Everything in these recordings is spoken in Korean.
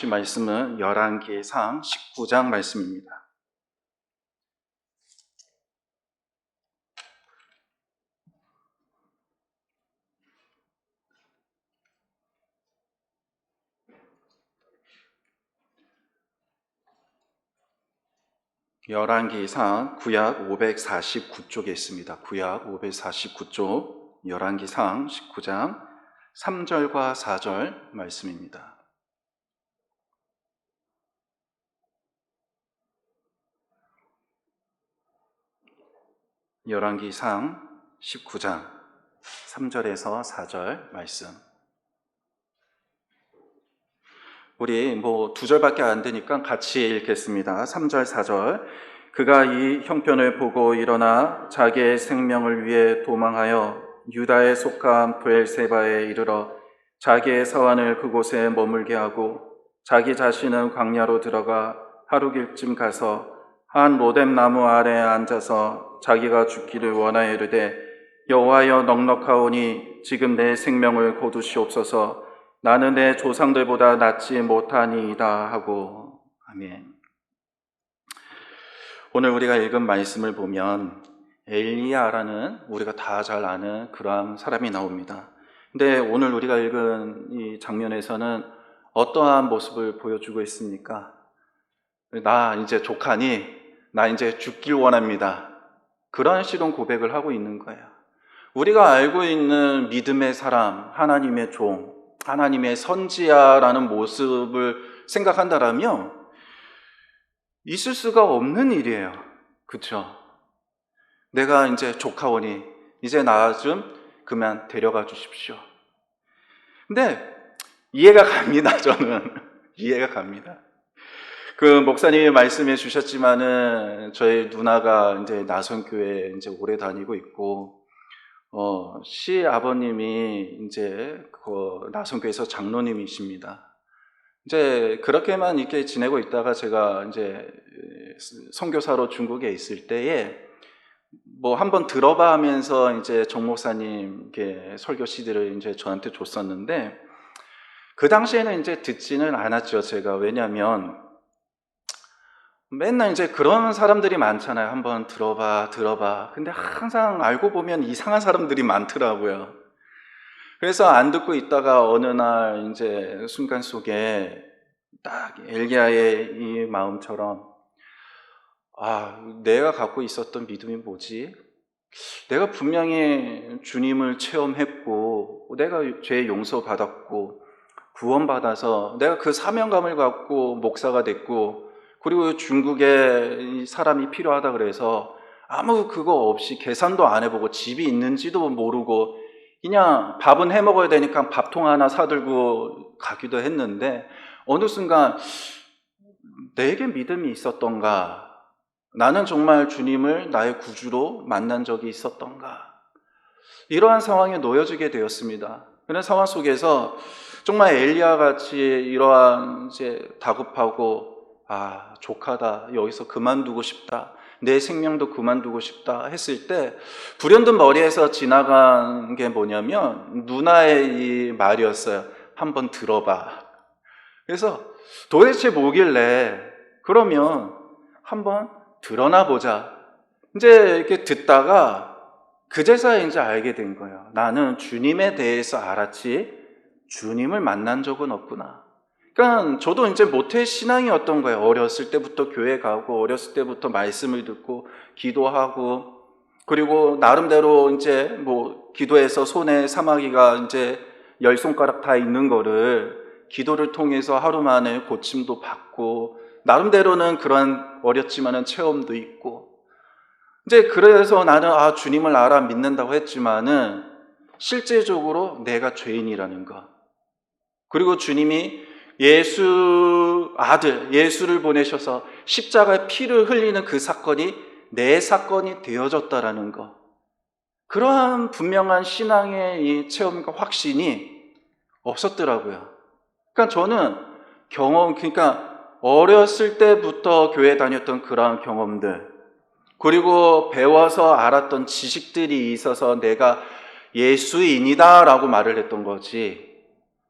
말씀은 열왕기상 19장 말씀입니다. 열왕기상 구약 549쪽에 있습니다. 구약 549쪽 열왕기상 19장 3절과 4절 말씀입니다. 열왕기상 19장 3절에서 4절 말씀. 우리 두 절밖에 안 되니까 같이 읽겠습니다. 3절, 4절. 그가 이 형편을 보고 일어나 자기의 생명을 위해 도망하여 유다에 속한 브엘세바에 이르러 자기의 사환을 그곳에 머물게 하고 자기 자신은 광야로 들어가 하루길쯤 가서 한 로뎀 나무 아래에 앉아서 자기가 죽기를 원하여 이르되 여호와여 넉넉하오니 지금 내 생명을 거두시옵소서. 나는 내 조상들보다 낫지 못하니이다 하고. 아멘. 오늘 우리가 읽은 말씀을 보면 엘리야라는 우리가 다 잘 아는 그러한 사람이 나옵니다. 근데 오늘 우리가 읽은 이 장면에서는 어떠한 모습을 보여주고 있습니까? 나 이제 족하니 나 이제 죽길 원합니다. 그런 식으로 고백을 하고 있는 거예요. 우리가 알고 있는 믿음의 사람, 하나님의 종, 하나님의 선지자라는 모습을 생각한다라면 있을 수가 없는 일이에요. 그렇죠? 내가 이제 족하오니 이제 나 좀 그만 데려가 주십시오. 근데 이해가 갑니다. 저는 이해가 갑니다. 그 목사님이 말씀해 주셨지만은 저희 누나가 이제 나선교회 이제 오래 다니고 있고 시아버님이 이제 그 나선교회에서 장로님이십니다. 이제 그렇게만 이렇게 지내고 있다가 제가 이제 선교사로 중국에 있을 때에 한번 들어봐 하면서 이제 정 목사님 설교 CD를 이제 저한테 줬었는데 그 당시에는 이제 듣지는 않았죠. 제가 왜냐하면 맨날 이제 그런 사람들이 많잖아요. 한번 들어봐. 근데 항상 알고 보면 이상한 사람들이 많더라고요. 그래서 안 듣고 있다가 어느 날 이제 순간 속에 딱 엘리야의 이 마음처럼 내가 갖고 있었던 믿음이 뭐지? 내가 분명히 주님을 체험했고 내가 죄 용서받았고 구원받아서 내가 그 사명감을 갖고 목사가 됐고 그리고 중국에 사람이 필요하다 그래서 아무 그거 없이 계산도 안 해보고 집이 있는지도 모르고 그냥 밥은 해 먹어야 되니까 밥통 하나 사들고 가기도 했는데 어느 순간 내게 믿음이 있었던가? 나는 정말 주님을 나의 구주로 만난 적이 있었던가? 이러한 상황에 놓여지게 되었습니다. 그런 상황 속에서 정말 엘리야 같이 이러한 이제 다급하고 족하다. 여기서 그만두고 싶다. 내 생명도 그만두고 싶다 했을 때 불현듯 머리에서 지나간 게 뭐냐면 누나의 이 말이었어요. 한번 들어봐. 그래서 도대체 뭐길래 그러면 한번 드러나 보자. 이제 이렇게 듣다가 그제서야 이제 알게 된 거예요. 나는 주님에 대해서 알았지 주님을 만난 적은 없구나. 그러니까 저도 이제 모태 신앙이었던 거예요. 어렸을 때부터 교회 가고 어렸을 때부터 말씀을 듣고 기도하고 그리고 나름대로 이제 기도해서 손에 사마귀가 이제 10손가락 다 있는 거를 기도를 통해서 하루 만에 고침도 받고 나름대로는 그런 어렸지만은 체험도 있고 이제 그래서 나는 주님을 알아 믿는다고 했지만은 실제적으로 내가 죄인이라는 거 그리고 주님이 예수를 보내셔서 십자가에 피를 흘리는 그 사건이 내 사건이 되어졌다라는 것. 그러한 분명한 신앙의 이 체험과 확신이 없었더라고요. 그러니까 저는 그러니까 어렸을 때부터 교회 다녔던 그러한 경험들, 그리고 배워서 알았던 지식들이 있어서 내가 예수인이다라고 말을 했던 거지.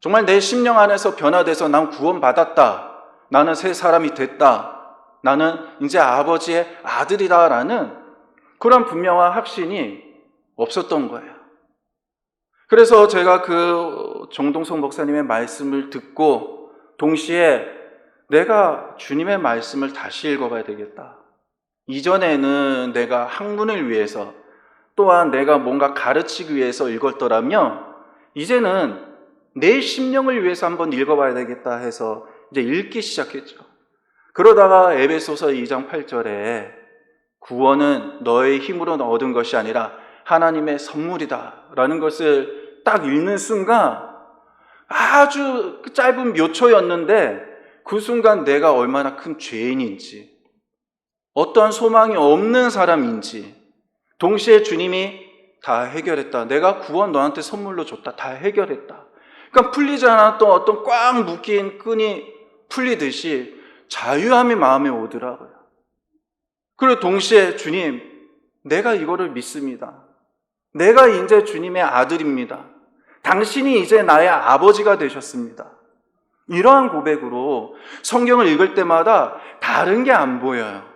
정말 내 심령 안에서 변화돼서 난 구원받았다. 나는 새 사람이 됐다. 나는 이제 아버지의 아들이다라는 그런 분명한 확신이 없었던 거예요. 그래서 제가 그 정동석 목사님의 말씀을 듣고 동시에 내가 주님의 말씀을 다시 읽어봐야 되겠다. 이전에는 내가 학문을 위해서 또한 내가 뭔가 가르치기 위해서 읽었더라면 이제는 내 심령을 위해서 한번 읽어봐야 되겠다 해서 이제 읽기 시작했죠. 그러다가 에베소서 2장 8절에 구원은 너의 힘으로 얻은 것이 아니라 하나님의 선물이다 라는 것을 딱 읽는 순간 아주 짧은 몇 초였는데 그 순간 내가 얼마나 큰 죄인인지 어떠한 소망이 없는 사람인지 동시에 주님이 다 해결했다. 내가 구원 너한테 선물로 줬다. 다 해결했다. 그러니까 풀리지 않았던 어떤 꽉 묶인 끈이 풀리듯이 자유함이 마음에 오더라고요. 그리고 동시에 주님, 내가 이거를 믿습니다. 내가 이제 주님의 아들입니다. 당신이 이제 나의 아버지가 되셨습니다. 이러한 고백으로 성경을 읽을 때마다 다른 게 안 보여요.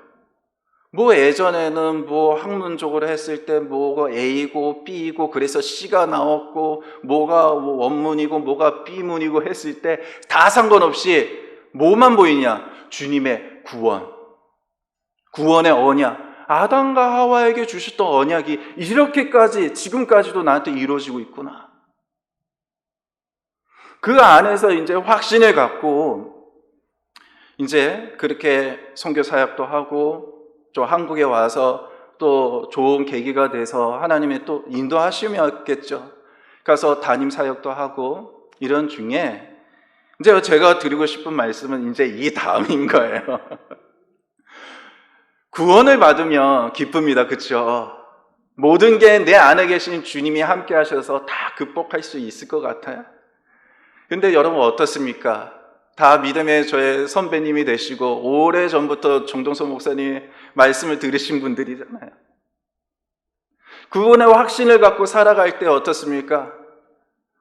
뭐 예전에는 뭐 학문적으로 했을 때 뭐가 A고 B고 그래서 C가 나왔고 뭐가 원문이고 뭐가 B문이고 했을 때 다 상관없이 뭐만 보이냐? 주님의 구원. 구원의 언약. 아담과 하와에게 주셨던 언약이 이렇게까지 지금까지도 나한테 이루어지고 있구나. 그 안에서 이제 확신을 갖고 이제 그렇게 선교 사역도 하고 또 한국에 와서 또 좋은 계기가 돼서 하나님의 또 인도하심이었겠죠. 가서 담임 사역도 하고 이런 중에 이제 제가 드리고 싶은 말씀은 이제 이 다음인 거예요. 구원을 받으면 기쁩니다. 그렇죠? 모든 게 내 안에 계신 주님이 함께 하셔서 다 극복할 수 있을 것 같아요. 근데 여러분 어떻습니까? 다 믿음의 저의 선배님이 되시고 오래전부터 정동석 목사님 말씀을 들으신 분들이잖아요. 구원의 확신을 갖고 살아갈 때 어떻습니까?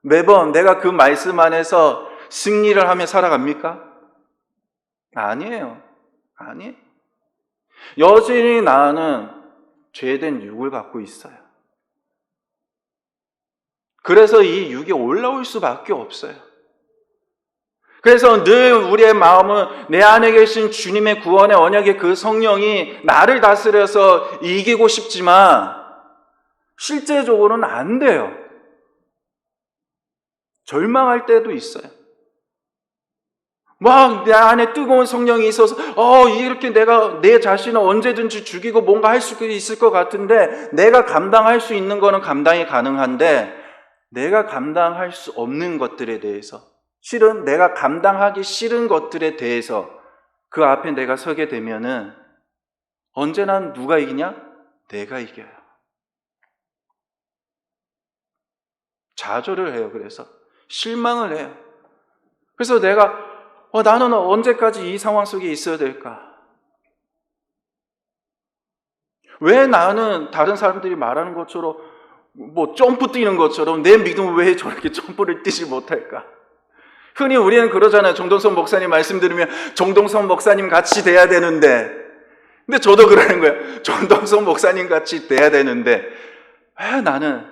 매번 내가 그 말씀 안에서 승리를 하며 살아갑니까? 아니에요. 아니에요. 여전히 나는 죄된 육을 갖고 있어요. 그래서 이 육이 올라올 수밖에 없어요. 그래서 늘 우리의 마음은 내 안에 계신 주님의 구원의 언약의 그 성령이 나를 다스려서 이기고 싶지만 실제적으로는 안 돼요. 절망할 때도 있어요. 막 내 안에 뜨거운 성령이 있어서 이렇게 내가 내 자신을 언제든지 죽이고 뭔가 할 수 있을 것 같은데 내가 감당할 수 있는 거는 감당이 가능한데 내가 감당할 수 없는 것들에 대해서 실은 내가 감당하기 싫은 것들에 대해서 그 앞에 내가 서게 되면은 언제나 누가 이기냐? 내가 이겨요. 좌절을 해요. 그래서 실망을 해요. 그래서 내가 나는 언제까지 이 상황 속에 있어야 될까? 왜 나는 다른 사람들이 말하는 것처럼 뭐 점프 뛰는 것처럼 내 믿음은 왜 저렇게 점프를 뛰지 못할까? 흔히 우리는 그러잖아요. 정동석 목사님 말씀 들으면 정동석 목사님 같이 돼야 되는데, 근데 저도 그러는 거예요. 정동석 목사님 같이 돼야 되는데 왜 나는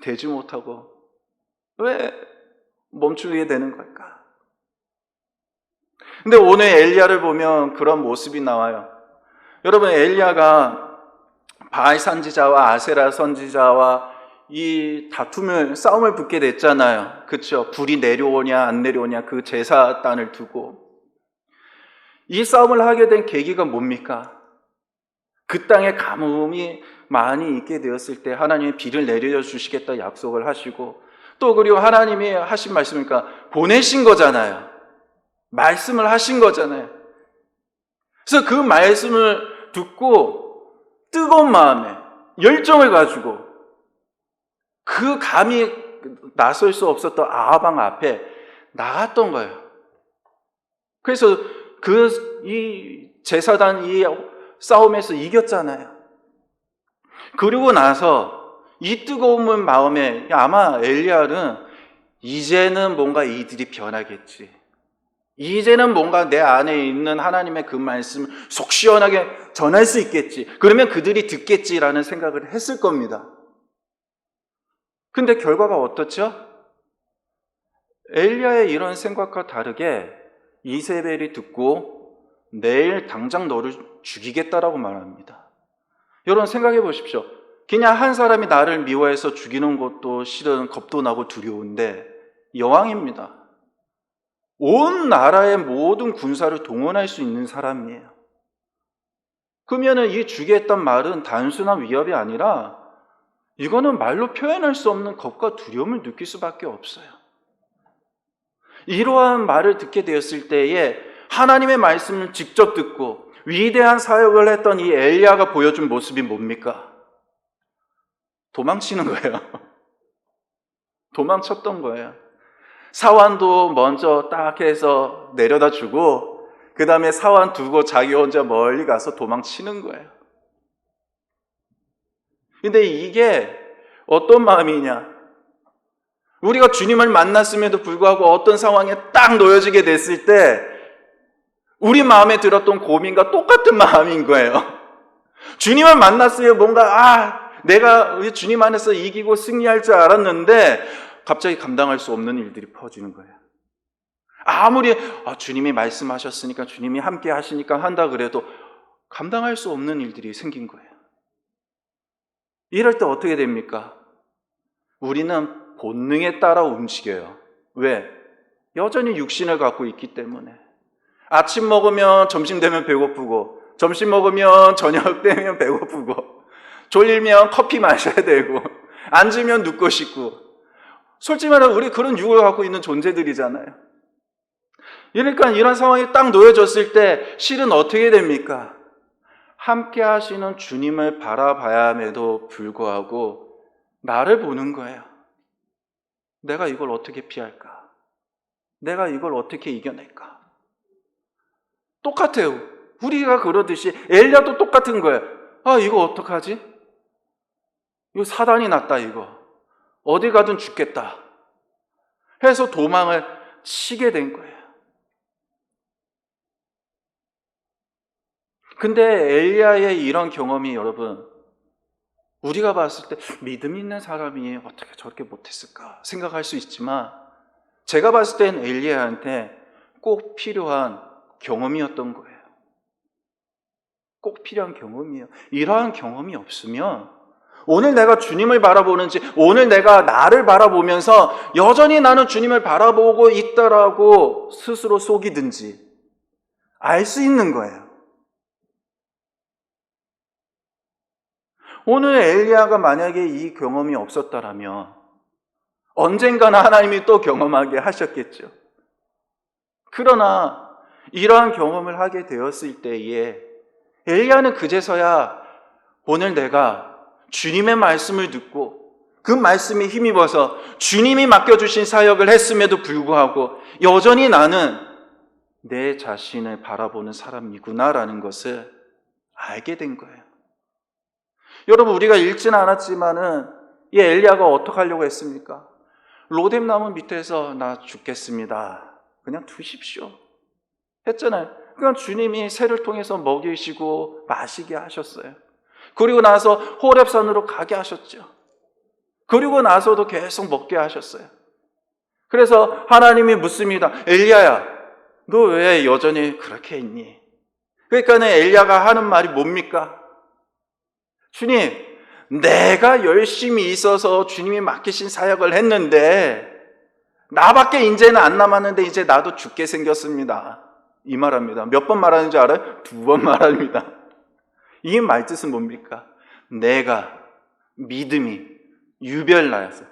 되지 못하고 왜 멈추게 되는 걸까? 근데 오늘 엘리야를 보면 그런 모습이 나와요. 여러분, 엘리야가 바알 선지자와 아세라 선지자와 이 싸움을 붙게 됐잖아요. 그렇죠? 불이 내려오냐 안 내려오냐 그 제사단을 두고 이 싸움을 하게 된 계기가 뭡니까? 그 땅에 가뭄이 많이 있게 되었을 때 하나님이 비를 내려주시겠다 약속을 하시고 또 그리고 하나님이 하신 말씀이니까 보내신 거잖아요. 말씀을 하신 거잖아요. 그래서 그 말씀을 듣고 뜨거운 마음에 열정을 가지고 그 감히 나설 수 없었던 아합 앞에 나갔던 거예요. 그래서 이 제사단 이 싸움에서 이겼잖아요. 그리고 나서 이 뜨거운 마음에 아마 엘리야는 이제는 뭔가 이들이 변하겠지. 이제는 뭔가 내 안에 있는 하나님의 그 말씀을 속 시원하게 전할 수 있겠지. 그러면 그들이 듣겠지라는 생각을 했을 겁니다. 근데 결과가 어떻죠? 엘리야의 이런 생각과 다르게 이세벨이 듣고 내일 당장 너를 죽이겠다라고 말합니다. 여러분 생각해 보십시오. 그냥 한 사람이 나를 미워해서 죽이는 것도 실은 겁도 나고 두려운데 여왕입니다. 온 나라의 모든 군사를 동원할 수 있는 사람이에요. 그러면 이 주겠다는 말은 단순한 위협이 아니라 이거는 말로 표현할 수 없는 겁과 두려움을 느낄 수밖에 없어요. 이러한 말을 듣게 되었을 때에 하나님의 말씀을 직접 듣고 위대한 사역을 했던 이 엘리야가 보여준 모습이 뭡니까? 도망치는 거예요. 도망쳤던 거예요. 사환도 먼저 딱 해서 내려다 주고 그 다음에 사환 두고 자기 혼자 멀리 가서 도망치는 거예요. 근데 이게 어떤 마음이냐? 우리가 주님을 만났음에도 불구하고 어떤 상황에 딱 놓여지게 됐을 때 우리 마음에 들었던 고민과 똑같은 마음인 거예요. 주님을 만났으면 뭔가 내가 주님 안에서 이기고 승리할 줄 알았는데 갑자기 감당할 수 없는 일들이 퍼지는 거예요. 아무리 주님이 말씀하셨으니까 주님이 함께 하시니까 한다 그래도 감당할 수 없는 일들이 생긴 거예요. 이럴 때 어떻게 됩니까? 우리는 본능에 따라 움직여요. 왜? 여전히 육신을 갖고 있기 때문에. 아침 먹으면 점심 되면 배고프고 점심 먹으면 저녁 되면 배고프고 졸리면 커피 마셔야 되고 앉으면 눕고 싶고 솔직히 말하면 우리 그런 육을 갖고 있는 존재들이잖아요. 그러니까 이런 상황이 딱 놓여졌을 때 실은 어떻게 됩니까? 함께 하시는 주님을 바라봐야 함에도 불구하고 나를 보는 거예요. 내가 이걸 어떻게 피할까? 내가 이걸 어떻게 이겨낼까? 똑같아요. 우리가 그러듯이 엘리야도 똑같은 거예요. 이거 어떡하지? 이거 사단이 났다 이거. 어디 가든 죽겠다 해서 도망을 치게 된 거예요. 근데 엘리야의 이런 경험이 여러분 우리가 봤을 때 믿음 있는 사람이 어떻게 저렇게 못했을까 생각할 수 있지만 제가 봤을 땐 엘리야한테 꼭 필요한 경험이었던 거예요. 꼭 필요한 경험이에요. 이러한 경험이 없으면 오늘 내가 주님을 바라보는지 오늘 내가 나를 바라보면서 여전히 나는 주님을 바라보고 있다라고 스스로 속이든지 알 수 있는 거예요. 오늘 엘리야가 만약에 이 경험이 없었다라면 언젠가는 하나님이 또 경험하게 하셨겠죠. 그러나 이러한 경험을 하게 되었을 때에 엘리야는 그제서야 오늘 내가 주님의 말씀을 듣고 그 말씀에 힘입어서 주님이 맡겨주신 사역을 했음에도 불구하고 여전히 나는 내 자신을 바라보는 사람이구나라는 것을 알게 된 거예요. 여러분 우리가 읽지는 않았지만은 이 엘리야가 어떻게 하려고 했습니까? 로뎀나무 밑에서 나 죽겠습니다. 그냥 두십시오. 했잖아요. 그러니까 주님이 새를 통해서 먹이시고 마시게 하셨어요. 그리고 나서 호렙산으로 가게 하셨죠. 그리고 나서도 계속 먹게 하셨어요. 그래서 하나님이 묻습니다. 엘리야야, 너 왜 여전히 그렇게 있니? 그러니까 엘리야가 하는 말이 뭡니까? 주님, 내가 열심히 있어서 주님이 맡기신 사역을 했는데 나밖에 이제는 안 남았는데 이제 나도 죽게 생겼습니다. 이 말합니다. 몇 번 말하는지 알아요? 2번 말합니다. 이 말뜻은 뭡니까? 내가 믿음이 유별나여서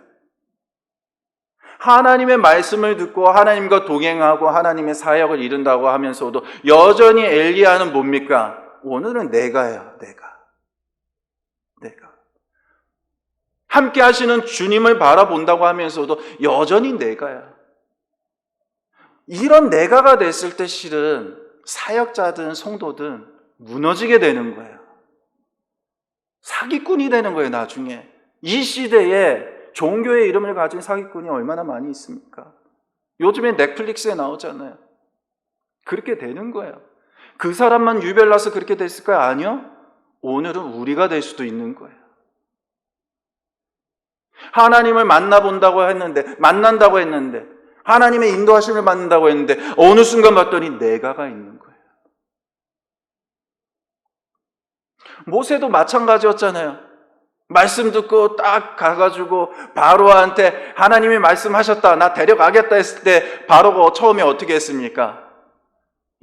하나님의 말씀을 듣고 하나님과 동행하고 하나님의 사역을 이룬다고 하면서도 여전히 엘리야는 뭡니까? 오늘은 내가요. 내가 함께 하시는 주님을 바라본다고 하면서도 여전히 내가야. 이런 내가가 됐을 때 실은 사역자든 성도든 무너지게 되는 거예요. 사기꾼이 되는 거예요. 나중에 이 시대에 종교의 이름을 가진 사기꾼이 얼마나 많이 있습니까? 요즘에 넷플릭스에 나오잖아요. 그렇게 되는 거예요. 그 사람만 유별나서 그렇게 됐을까요? 아니요. 오늘은 우리가 될 수도 있는 거예요. 하나님을 만난다고 했는데, 하나님의 인도하심을 받는다고 했는데, 어느 순간 봤더니 내가가 있는 거예요. 모세도 마찬가지였잖아요. 말씀 듣고 딱 가가지고 바로한테 하나님이 말씀하셨다, 나 데려가겠다 했을 때 바로가 처음에 어떻게 했습니까?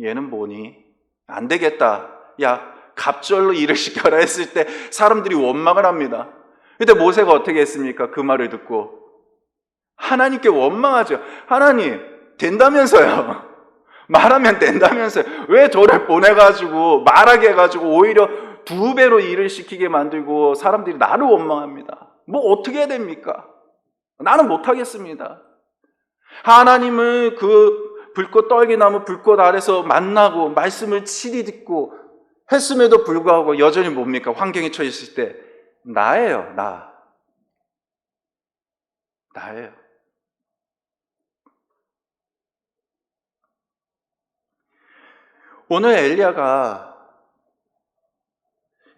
얘는 뭐니? 안 되겠다. 야, 갑절로 일을 시켜라 했을 때 사람들이 원망을 합니다. 근데 모세가 어떻게 했습니까? 그 말을 듣고 하나님께 원망하죠. 하나님, 된다면서요. 말하면 된다면서요. 왜 저를 보내가지고 말하게 해가지고 오히려 2배로 일을 시키게 만들고 사람들이 나를 원망합니다. 뭐 어떻게 해야 됩니까? 나는 못하겠습니다. 하나님을 그 불꽃 떨기나무 불꽃 아래서 만나고 말씀을 친히 듣고 했음에도 불구하고 여전히 뭡니까? 환경에 처했을 때 나예요. 나예요. 오늘 엘리야가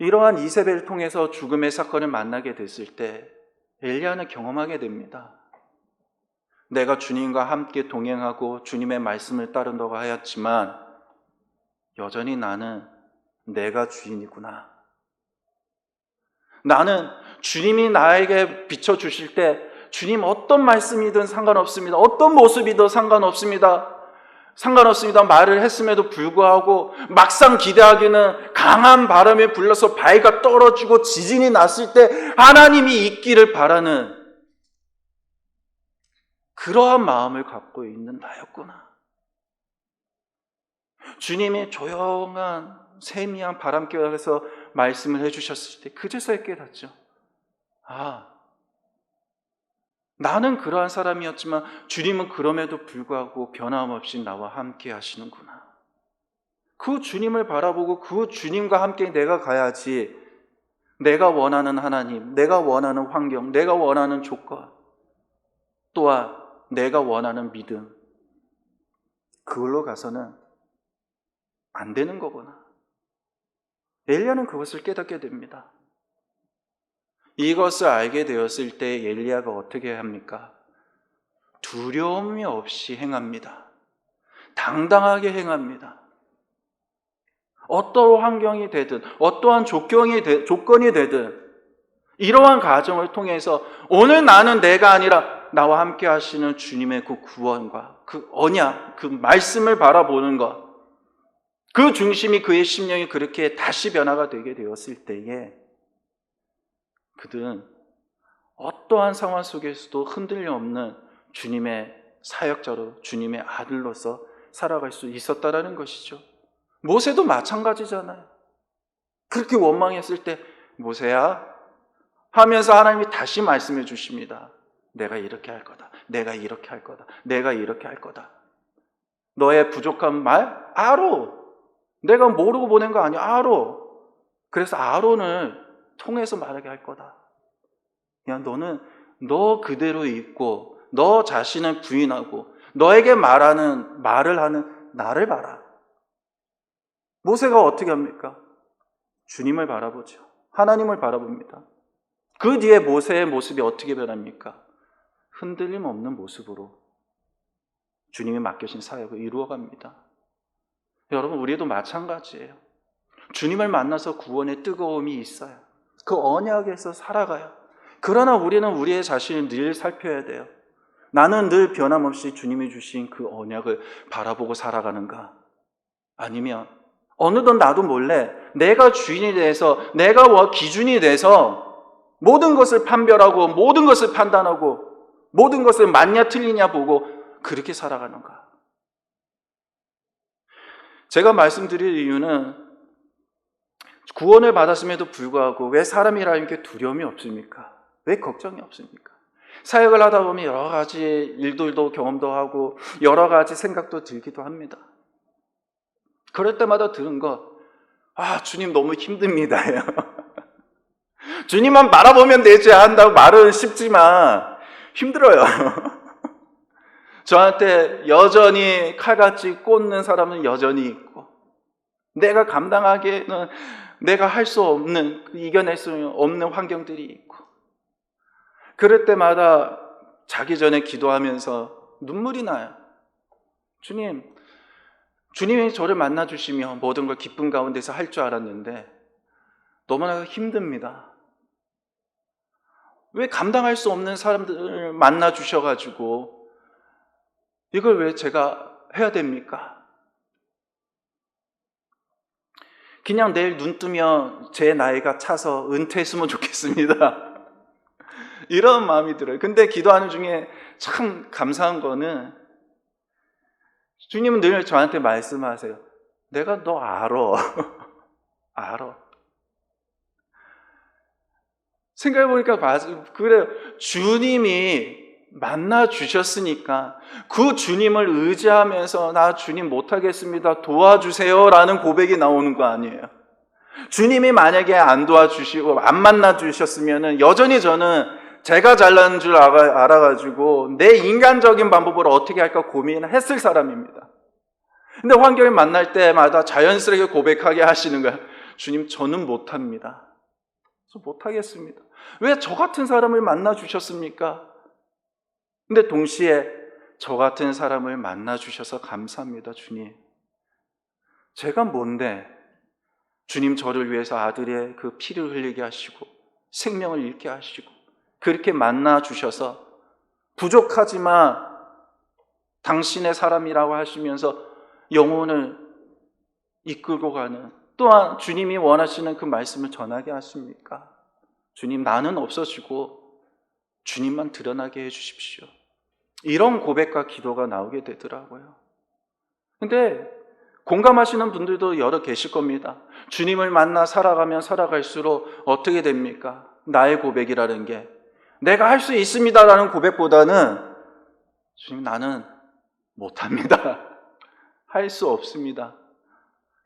이러한 이세벨을 통해서 죽음의 사건을 만나게 됐을 때 엘리야는 경험하게 됩니다. 내가 주님과 함께 동행하고 주님의 말씀을 따른다고 하였지만 여전히 나는 내가 주인이구나. 나는 주님이 나에게 비춰주실 때 주님 어떤 말씀이든 상관없습니다. 어떤 모습이든 상관없습니다. 말을 했음에도 불구하고 막상 기대하기는 강한 바람이 불러서 바위가 떨어지고 지진이 났을 때 하나님이 있기를 바라는 그러한 마음을 갖고 있는 나였구나. 주님이 조용한 세미한 바람결에서 말씀을 해주셨을 때 그제서야 깨닫죠. 나는 그러한 사람이었지만 주님은 그럼에도 불구하고 변함없이 나와 함께 하시는구나. 그 주님을 바라보고 그 주님과 함께 내가 가야지 내가 원하는 하나님, 내가 원하는 환경, 내가 원하는 조건, 또한 내가 원하는 믿음, 그걸로 가서는 안 되는 거구나. 엘리야는 그것을 깨닫게 됩니다. 이것을 알게 되었을 때 엘리야가 어떻게 합니까? 두려움이 없이 행합니다. 당당하게 행합니다. 어떠한 환경이 되든 어떠한 조건이 되든 이러한 과정을 통해서 오늘 나는 내가 아니라 나와 함께 하시는 주님의 그 구원과 그 언약, 그 말씀을 바라보는 것, 그 중심이 그의 심령이 그렇게 다시 변화가 되게 되었을 때에 그들은 어떠한 상황 속에서도 흔들림 없는 주님의 사역자로 주님의 아들로서 살아갈 수 있었다라는 것이죠. 모세도 마찬가지잖아요. 그렇게 원망했을 때 모세야 하면서 하나님이 다시 말씀해 주십니다. 내가 이렇게 할 거다. 내가 이렇게 할 거다. 내가 이렇게 할 거다. 너의 부족한 말 알아. 내가 모르고 보낸 거 아니야. 알아. 그래서 아론을 통해서 말하게 할 거다. 야, 너는 너 그대로 있고 너 자신을 부인하고 너에게 말을 하는 나를 봐라. 모세가 어떻게 합니까? 주님을 바라보죠. 하나님을 바라봅니다. 그 뒤에 모세의 모습이 어떻게 변합니까? 흔들림 없는 모습으로 주님이 맡겨진 사역을 이루어갑니다. 여러분, 우리도 마찬가지예요. 주님을 만나서 구원의 뜨거움이 있어요. 그 언약에서 살아가요. 그러나 우리는 우리의 자신을 늘 살펴야 돼요. 나는 늘 변함없이 주님이 주신 그 언약을 바라보고 살아가는가? 아니면 어느덧 나도 몰래 내가 주인이 돼서 내가 기준이 돼서 모든 것을 판별하고 모든 것을 판단하고 모든 것을 맞냐 틀리냐 보고 그렇게 살아가는가? 제가 말씀드릴 이유는 구원을 받았음에도 불구하고 왜 사람이라 이렇게 두려움이 없습니까? 왜 걱정이 없습니까? 사역을 하다 보면 여러 가지 일들도 경험도 하고 여러 가지 생각도 들기도 합니다. 그럴 때마다 드는 거, 주님 너무 힘듭니다. 주님만 바라보면 되지 한다고 말은 쉽지만 힘들어요. 저한테 여전히 칼같이 꽂는 사람은 여전히 있고, 내가 감당하기에는 내가 할 수 없는, 이겨낼 수 없는 환경들이 있고, 그럴 때마다 자기 전에 기도하면서 눈물이 나요. 주님이 저를 만나주시면 모든 걸 기쁨 가운데서 할 줄 알았는데 너무나 힘듭니다. 왜 감당할 수 없는 사람들을 만나주셔가지고 이걸 왜 제가 해야 됩니까? 그냥 내일 눈 뜨면 제 나이가 차서 은퇴했으면 좋겠습니다. 이런 마음이 들어요. 근데 기도하는 중에 참 감사한 거는 주님은 늘 저한테 말씀하세요. 내가 너 알아. 알아. 생각해보니까 그래요. 주님이 만나주셨으니까 그 주님을 의지하면서 나 주님 못하겠습니다. 도와주세요 라는 고백이 나오는 거 아니에요. 주님이 만약에 안 도와주시고 안 만나주셨으면 여전히 저는 제가 잘나는 줄 알아가지고 내 인간적인 방법으로 어떻게 할까 고민했을 사람입니다. 근데 환경을 만날 때마다 자연스럽게 고백하게 하시는 거예요. 주님, 저는 못합니다. 저 못하겠습니다. 왜 저 같은 사람을 만나주셨습니까? 근데 동시에 저 같은 사람을 만나주셔서 감사합니다, 주님. 제가 뭔데 주님 저를 위해서 아들의 그 피를 흘리게 하시고 생명을 잃게 하시고 그렇게 만나주셔서 부족하지만 당신의 사람이라고 하시면서 영혼을 이끌고 가는, 또한 주님이 원하시는 그 말씀을 전하게 하십니까? 주님, 나는 없어지고 주님만 드러나게 해주십시오. 이런 고백과 기도가 나오게 되더라고요. 근데 공감하시는 분들도 여러 계실 겁니다. 주님을 만나 살아가면 살아갈수록 어떻게 됩니까? 나의 고백이라는 게 내가 할 수 있습니다라는 고백보다는 주님, 나는 못합니다. 할 수 없습니다.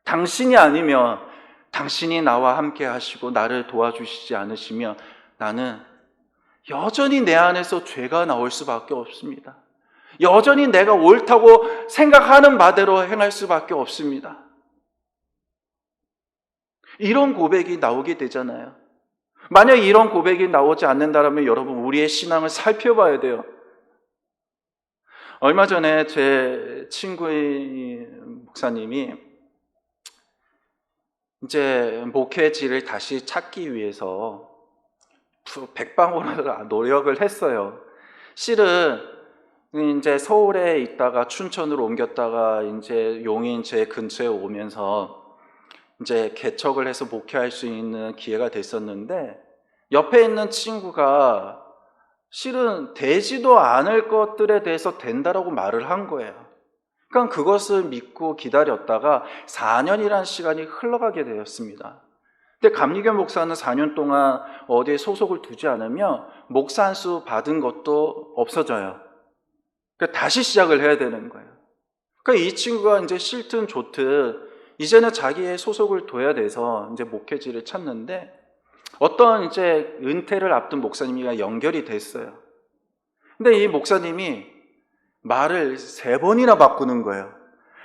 당신이 아니면, 당신이 나와 함께 하시고 나를 도와주시지 않으시면 나는 여전히 내 안에서 죄가 나올 수밖에 없습니다. 여전히 내가 옳다고 생각하는 바대로 행할 수밖에 없습니다. 이런 고백이 나오게 되잖아요. 만약 이런 고백이 나오지 않는다면 여러분, 우리의 신앙을 살펴봐야 돼요. 얼마 전에 제 친구의 목사님이 이제 목회지를 다시 찾기 위해서 백방으로 노력을 했어요. 실은 이제 서울에 있다가 춘천으로 옮겼다가 이제 용인 제 근처에 오면서 이제 개척을 해서 목회할 수 있는 기회가 됐었는데, 옆에 있는 친구가 실은 되지도 않을 것들에 대해서 된다라고 말을 한 거예요. 그러니까 그것을 믿고 기다렸다가 4년이라는 시간이 흘러가게 되었습니다. 근데 감리교 목사는 4년 동안 어디에 소속을 두지 않으면 목사 안수 받은 것도 없어져요. 그러니까 다시 시작을 해야 되는 거예요. 그러니까 이 친구가 이제 싫든 좋든 이제는 자기의 소속을 둬야 돼서 이제 목회지를 찾는데, 어떤 이제 은퇴를 앞둔 목사님이 연결이 됐어요. 근데 이 목사님이 말을 3번이나 바꾸는 거예요.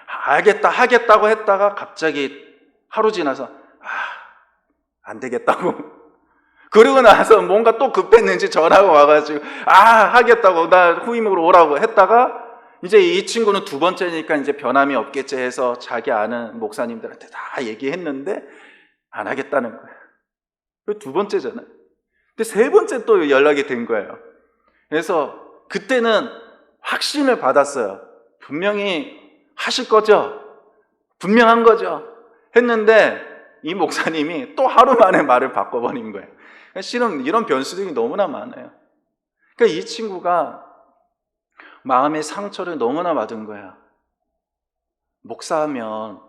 알겠다, 하겠다고 했다가 갑자기 하루 지나서 안 되겠다고. 그러고 나서 뭔가 또 급했는지 전화가 와가지고 하겠다고, 나 후임으로 오라고 했다가 이제 이 친구는 2번째니까 이제 변함이 없겠지 해서 자기 아는 목사님들한테 다 얘기했는데 안 하겠다는 거예요. 그 2번째잖아요. 근데 3번째 또 연락이 된 거예요. 그래서 그때는 확신을 받았어요. 분명히 하실 거죠? 분명한 거죠? 했는데 이 목사님이 또 하루 만에 말을 바꿔버린 거예요. 실은 이런 변수들이 너무나 많아요. 그러니까 이 친구가 마음의 상처를 너무나 받은 거야. 목사하면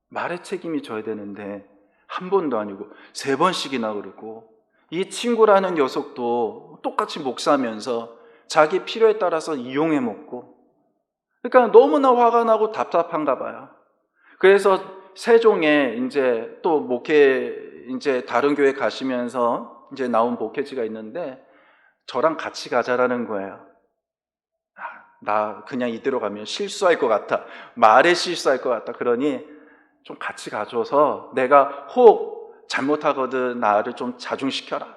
말의 책임이 져야 되는데 한 번도 아니고 3번씩이나 그러고, 이 친구라는 녀석도 똑같이 목사하면서 자기 필요에 따라서 이용해 먹고, 그러니까 너무나 화가 나고 답답한가 봐요. 그래서 세종에 이제 또 목회 이제 다른 교회 가시면서 이제 나온 목회지가 있는데 저랑 같이 가자라는 거예요. 나 그냥 이대로 가면 실수할 것 같아. 말에 실수할 것 같다. 그러니 좀 같이 가줘서 내가 혹 잘못하거든 나를 좀 자중시켜라.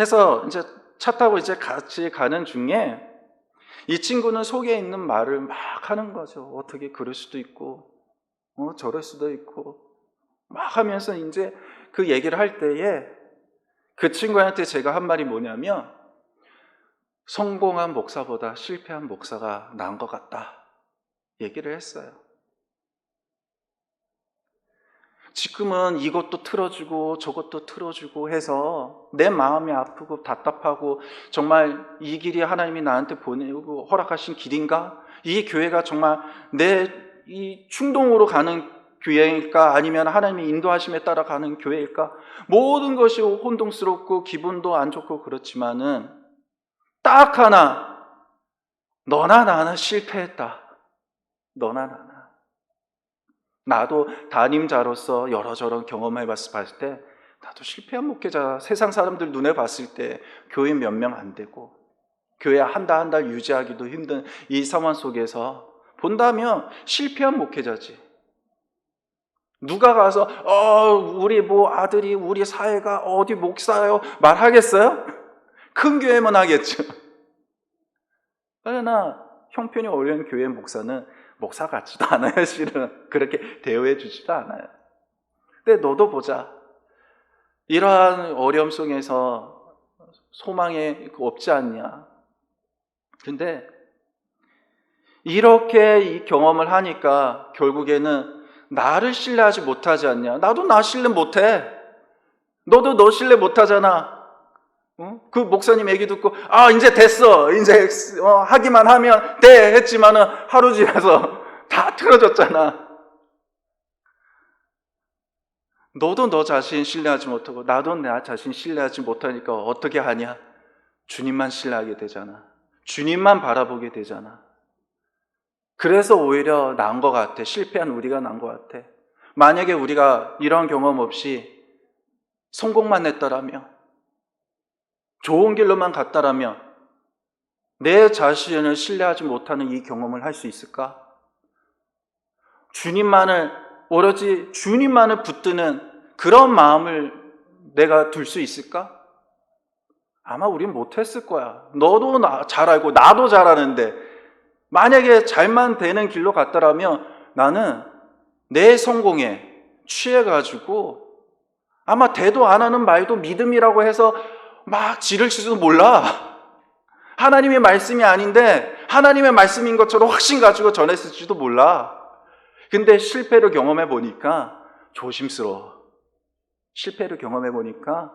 해서 이제 차 타고 이제 같이 가는 중에 이 친구는 속에 있는 말을 막 하는 거죠. 어떻게 그럴 수도 있고, 저럴 수도 있고, 막 하면서 이제 그 얘기를 할 때에 그 친구한테 제가 한 말이 뭐냐면, 성공한 목사보다 실패한 목사가 나은 것 같다. 얘기를 했어요. 지금은 이것도 틀어주고 저것도 틀어주고 해서 내 마음이 아프고 답답하고 정말 이 길이 하나님이 나한테 보내고 허락하신 길인가? 이 교회가 정말 내 이 충동으로 가는 교회일까? 아니면 하나님의 인도하심에 따라 가는 교회일까? 모든 것이 혼동스럽고 기분도 안 좋고 그렇지만은 딱 하나, 너나 나나 실패했다. 너나 나나. 나도 담임자로서 여러저런 경험을 봤을 때 나도 실패한 목회자, 세상 사람들 눈에 봤을 때 교회 몇 명 안 되고 교회 한 달 유지하기도 힘든 이 상황 속에서 본다면 실패한 목회자지. 누가 가서 우리 뭐 아들이 우리 사회가 어디 목사요 말하겠어요? 큰 교회만 하겠죠. 그러나 형편이 어려운 교회 목사는 목사 같지도 않아요. 실은 그렇게 대우해 주지도 않아요. 근데 너도 보자. 이러한 어려움 속에서 소망이 없지 않냐. 근데 이렇게 이 경험을 하니까 결국에는 나를 신뢰하지 못하지 않냐. 나도 나 신뢰 못해. 너도 너 신뢰 못하잖아. 그 목사님 얘기 듣고 이제 됐어. 이제 하기만 하면 돼 했지만은 하루 지나서 다 틀어졌잖아. 너도 너 자신 신뢰하지 못하고 나도 나 자신 신뢰하지 못하니까 어떻게 하냐? 주님만 신뢰하게 되잖아. 주님만 바라보게 되잖아. 그래서 오히려 나은 것 같아. 실패한 우리가 나은 것 같아. 만약에 우리가 이런 경험 없이 성공만 했더라면, 좋은 길로만 갔다라면 내 자신을 신뢰하지 못하는 이 경험을 할 수 있을까? 오로지 주님만을 붙드는 그런 마음을 내가 둘 수 있을까? 아마 우린 못했을 거야. 너도 잘 알고 나도 잘 아는데 만약에 잘만 되는 길로 갔더라면 나는 내 성공에 취해가지고 아마 대도 안 하는 말도 믿음이라고 해서 막 지를 치지도 몰라. 하나님의 말씀이 아닌데 하나님의 말씀인 것처럼 확신 가지고 전했을지도 몰라. 근데 실패를 경험해 보니까 조심스러워. 실패를 경험해 보니까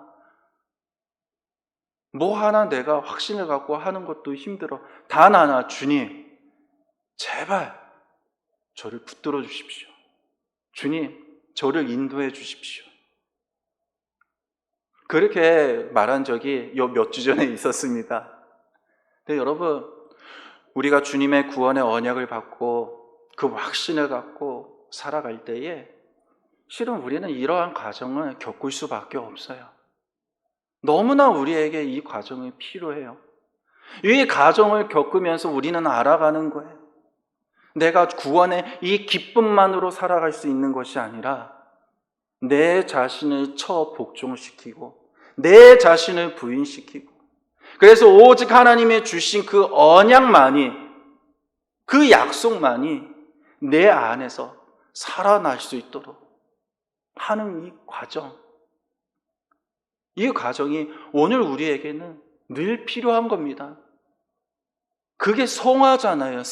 뭐 하나 내가 확신을 갖고 하는 것도 힘들어. 단 하나, 주님, 제발 저를 붙들어 주십시오. 주님, 저를 인도해 주십시오. 그렇게 말한 적이 몇 주 전에 있었습니다. 근데 여러분, 우리가 주님의 구원의 언약을 받고 그 확신을 갖고 살아갈 때에 실은 우리는 이러한 과정을 겪을 수밖에 없어요. 너무나 우리에게 이 과정이 필요해요. 이 과정을 겪으면서 우리는 알아가는 거예요. 내가 구원의 이 기쁨만으로 살아갈 수 있는 것이 아니라 내 자신을 복종시키고 내 자신을 부인시키고 그래서 오직 하나님의 주신 그 언약만이 그 약속만이 내 안에서 살아날 수 있도록 하는 이 과정, 이 과정이 오늘 우리에게는 늘 필요한 겁니다. 그게 성화잖아요.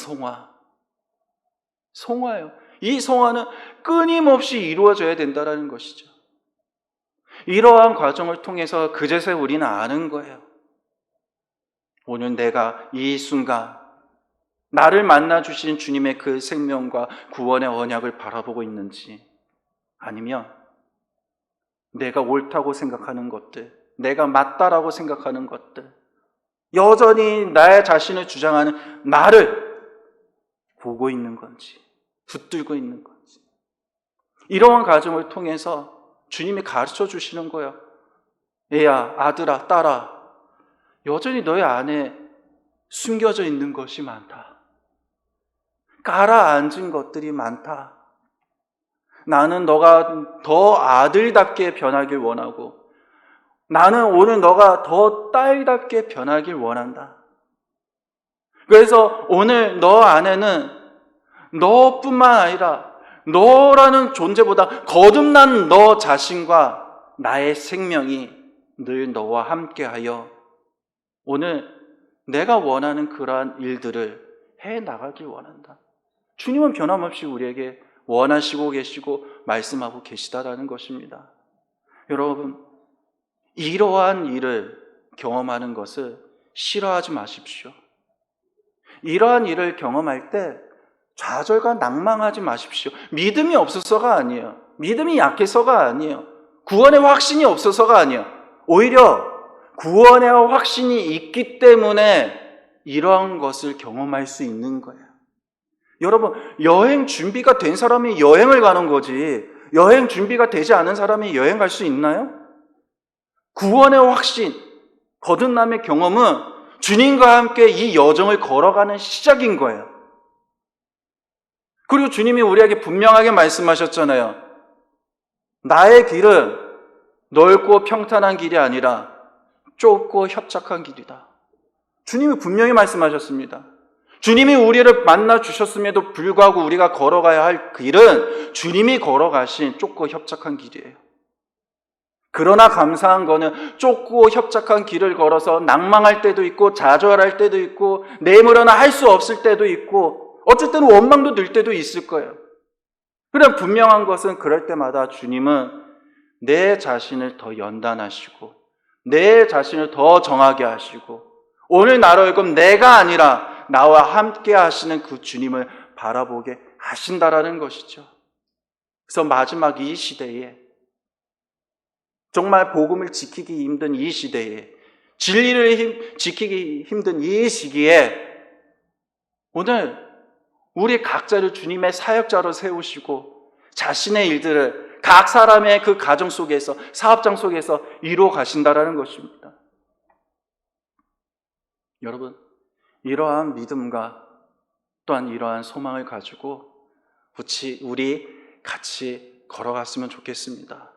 성화예요. 이 성화는 끊임없이 이루어져야 된다는 것이죠. 이러한 과정을 통해서 그제서 우리는 아는 거예요. 오늘 내가 이 순간 나를 만나 주신 주님의 그 생명과 구원의 언약을 바라보고 있는지, 아니면 내가 옳다고 생각하는 것들, 내가 맞다라고 생각하는 것들, 여전히 나의 자신을 주장하는 나를 보고 있는 건지, 붙들고 있는 건지, 이러한 과정을 통해서 주님이 가르쳐 주시는 거예요. 애야, 아들아, 딸아, 여전히 너의 안에 숨겨져 있는 것이 많다. 가라앉은 것들이 많다. 나는 너가 더 아들답게 변하길 원하고, 나는 오늘 너가 더 딸답게 변하길 원한다. 그래서 오늘 너 안에는 너뿐만 아니라 너라는 존재보다 거듭난 너 자신과 나의 생명이 늘 너와 함께하여 오늘 내가 원하는 그러한 일들을 해나가길 원한다. 주님은 변함없이 우리에게 원하시고 계시고 말씀하고 계시다라는 것입니다. 여러분, 이러한 일을 경험하는 것을 싫어하지 마십시오. 이러한 일을 경험할 때 좌절과 낭망하지 마십시오. 믿음이 없어서가 아니에요. 믿음이 약해서가 아니에요. 구원의 확신이 없어서가 아니에요. 오히려 구원의 확신이 있기 때문에 이러한 것을 경험할 수 있는 거예요. 여러분, 여행 준비가 된 사람이 여행을 가는 거지, 여행 준비가 되지 않은 사람이 여행 갈 수 있나요? 구원의 확신, 거듭남의 경험은 주님과 함께 이 여정을 걸어가는 시작인 거예요. 그리고 주님이 우리에게 분명하게 말씀하셨잖아요. 나의 길은 넓고 평탄한 길이 아니라 좁고 협착한 길이다. 주님이 분명히 말씀하셨습니다. 주님이 우리를 만나 주셨음에도 불구하고 우리가 걸어가야 할 길은 주님이 걸어가신 좁고 협착한 길이에요. 그러나 감사한 거는 좁고 협착한 길을 걸어서 낭망할 때도 있고 좌절할 때도 있고 내모려나 할 수 없을 때도 있고 어쩔 때는 원망도 들 때도 있을 거예요. 그러나 분명한 것은 그럴 때마다 주님은 내 자신을 더 연단하시고 내 자신을 더 정하게 하시고 오늘 나로하여금 내가 아니라 나와 함께 하시는 그 주님을 바라보게 하신다라는 것이죠. 그래서 마지막 이 시대에, 정말 복음을 지키기 힘든 이 시대에, 진리를 지키기 힘든 이 시기에 오늘 우리 각자를 주님의 사역자로 세우시고 자신의 일들을 각 사람의 그 가정 속에서, 사업장 속에서 이루어 가신다라는 것입니다. 여러분, 이러한 믿음과 또한 이러한 소망을 가지고 우리 같이 걸어갔으면 좋겠습니다.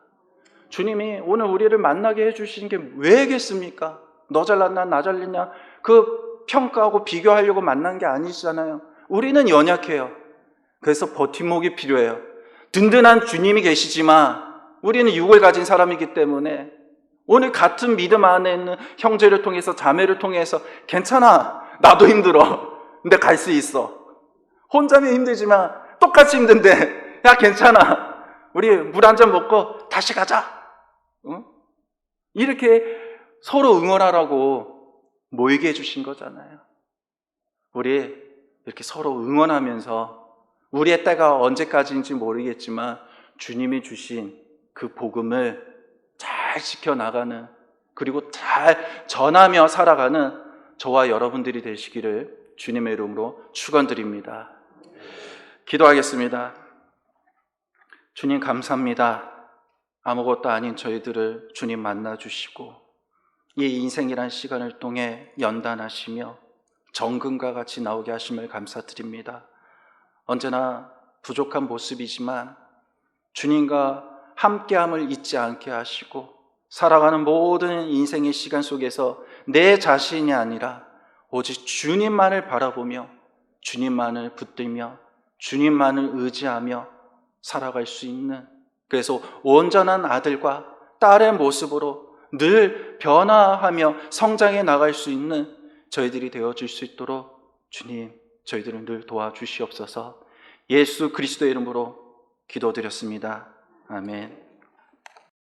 주님이 오늘 우리를 만나게 해주신 게 왜겠습니까? 너 잘났나 나 잘났냐 그 평가하고 비교하려고 만난 게 아니잖아요. 우리는 연약해요. 그래서 버팀목이 필요해요. 든든한 주님이 계시지만 우리는 육을 가진 사람이기 때문에 오늘 같은 믿음 안에 있는 형제를 통해서, 자매를 통해서 괜찮아, 나도 힘들어, 근데 갈 수 있어. 혼자면 힘들지만 똑같이 힘든데 야 괜찮아, 우리 물 한 잔 먹고 다시 가자. 응? 이렇게 서로 응원하라고 모이게 해주신 거잖아요. 우리 이렇게 서로 응원하면서 우리의 때가 언제까지인지 모르겠지만 주님이 주신 그 복음을 잘 지켜나가는, 그리고 잘 전하며 살아가는 저와 여러분들이 되시기를 주님의 이름으로 축원드립니다. 기도하겠습니다. 주님 감사합니다. 아무것도 아닌 저희들을 주님 만나주시고 이 인생이란 시간을 통해 연단하시며 정금과 같이 나오게 하심을 감사드립니다. 언제나 부족한 모습이지만 주님과 함께함을 잊지 않게 하시고 살아가는 모든 인생의 시간 속에서 내 자신이 아니라 오직 주님만을 바라보며 주님만을 붙들며 주님만을 의지하며 살아갈 수 있는, 그래서 온전한 아들과 딸의 모습으로 늘 변화하며 성장해 나갈 수 있는 저희들이 되어줄 수 있도록 주님 저희들을 늘 도와주시옵소서. 예수 그리스도의 이름으로 기도드렸습니다. 아멘.